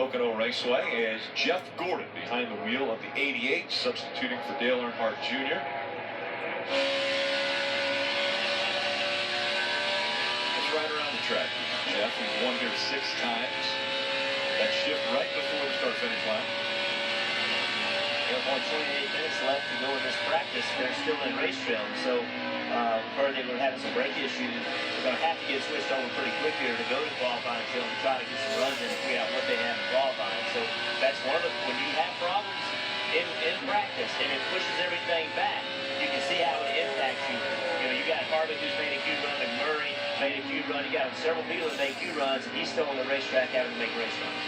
Pocono Raceway is Jeff Gordon behind the wheel of the 88, substituting for Dale Earnhardt Jr. Let's ride around the track. Jeff, he's won here 6 times. That shift right before the start-finish line. They have only 28 minutes left to go in this practice. They're still in race trim, so heard they were having some brake issues. They're going to have to get switched over pretty quick here to go to qualifying field and try to get some runs in and figure out what they have in qualifying. So that's one of the, when you have problems in practice and it pushes everything back, you can see how it impacts you. You know, you got Harvick who's made a Q run, McMurray made a Q run. You got several people that make Q runs, and he's still on the racetrack having to make race runs.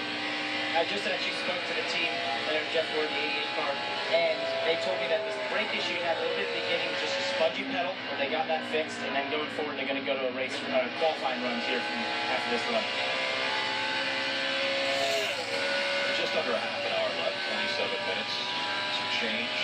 I just actually spoke to the team there, Jeff Gordon, the 88 car, and they told me that this brake issue you had a little bit at the beginning was just a spongy pedal, but they got that fixed, and then going forward, they're going to go to a race qualifying runs here from after this run. Just under a half an hour left, 27 minutes, some change.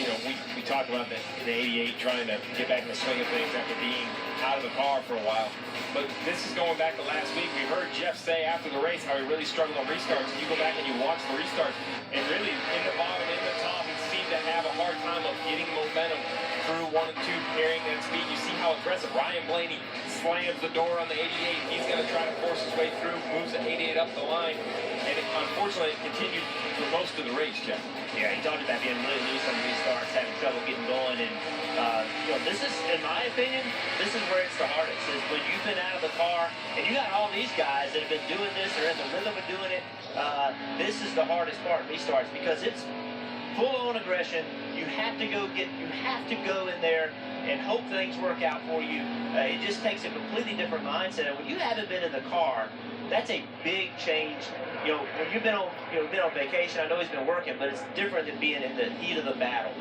You know, we talked about the 88 trying to get back in the swing of things after being out of the car for a while. But this is going back to last week. We heard Jeff say after the race how he really struggled on restarts. And you go back and you watch the restarts, and really in the bottom, in the top, he seemed to have a hard time of getting momentum through 1 and 2, carrying that speed. You see how aggressive Ryan Blaney slams the door on the 88. He's going to try to force his way through, moves the 88 up the line. And unfortunately, it continued for most of the race, Jeff. Yeah, he talked about being really loose on the restarts, having trouble getting going, and you know, this is, in my opinion, this is where it's the hardest, is when you've been out of the car, and you got all these guys that have been doing this, or in the rhythm of doing it, this is the hardest part, restarts, because it's full-on aggression. You have to go in there and hope things work out for you. It just takes a completely different mindset, and when you haven't been in the car, that's a big change. You know, when you've been on, been on vacation, I know he's been working, but it's different than being in the heat of the battle.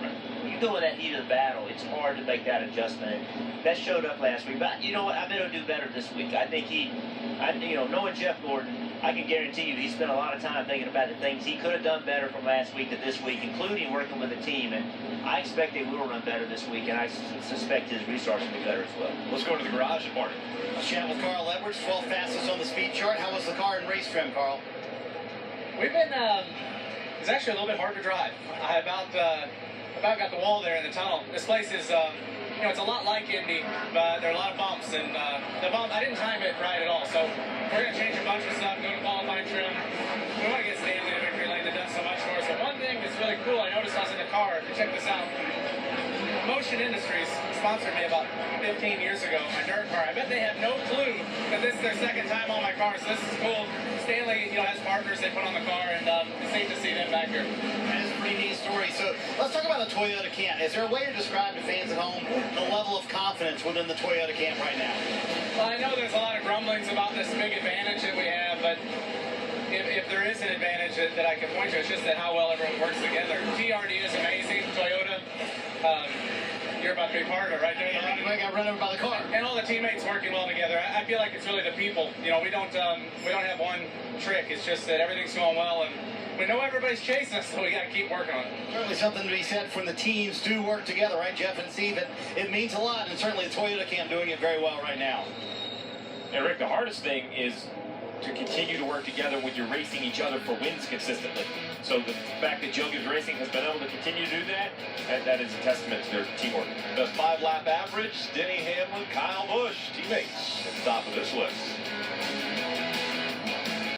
When you go in that heat of the battle, it's hard to make that adjustment. That showed up last week, but you know what? I bet he'll do better this week. I think knowing Jeff Gordon, I can guarantee you he spent a lot of time thinking about the things he could have done better from last week to this week, including working with the team. And I expect they will run better this week, and I suspect his restarts will be better as well. Let's go to the garage, Martin. Let's chat with Carl Edwards, 12th fastest on the speed chart. How was the car in race trim, Carl? We've been, it's actually a little bit hard to drive. I about got the wall there in the tunnel. This place is, you know, it's a lot like Indy, but there are a lot of bumps, and the bump, I didn't time it right at all, so we're going to change a bunch of stuff, go to qualifying trim. We want to get Stanley to victory lane that does so much for us. But one thing that's really cool, I noticed I was in the car, check this out. Motion Industries sponsored me about 15 years ago, my dirt car. I bet they have no clue that this is their second time on my car, so this is cool. Stanley, you know, has partners they put on the car, and it's neat to see them back here. That is a pretty neat story. So let's talk about the Toyota camp. Is there a way to describe to fans at home the level of confidence within the Toyota camp right now? Well, I know there's a lot of grumblings about this big advantage that we have, but if there is an advantage that I can point to, it's just that how well everyone works together. TRD is amazing. Toyota, you're about to be part of it, right? I got run over by the car. And all the teammates working well together. I feel like it's really the people. You know, we don't have one trick. It's just that everything's going well, and we know everybody's chasing us, so we got to keep working on it. Certainly something to be said when the teams do work together, right, Jeff and Steve? It means a lot, and certainly the Toyota camp doing it very well right now. And Rick, the hardest thing is to continue to work together when you're racing each other for wins consistently. So the fact that Joe Gibbs Racing has been able to continue to do that, that is a testament to their teamwork. The 5-lap average, Denny Hamlin, Kyle Busch, teammates at the top of this list.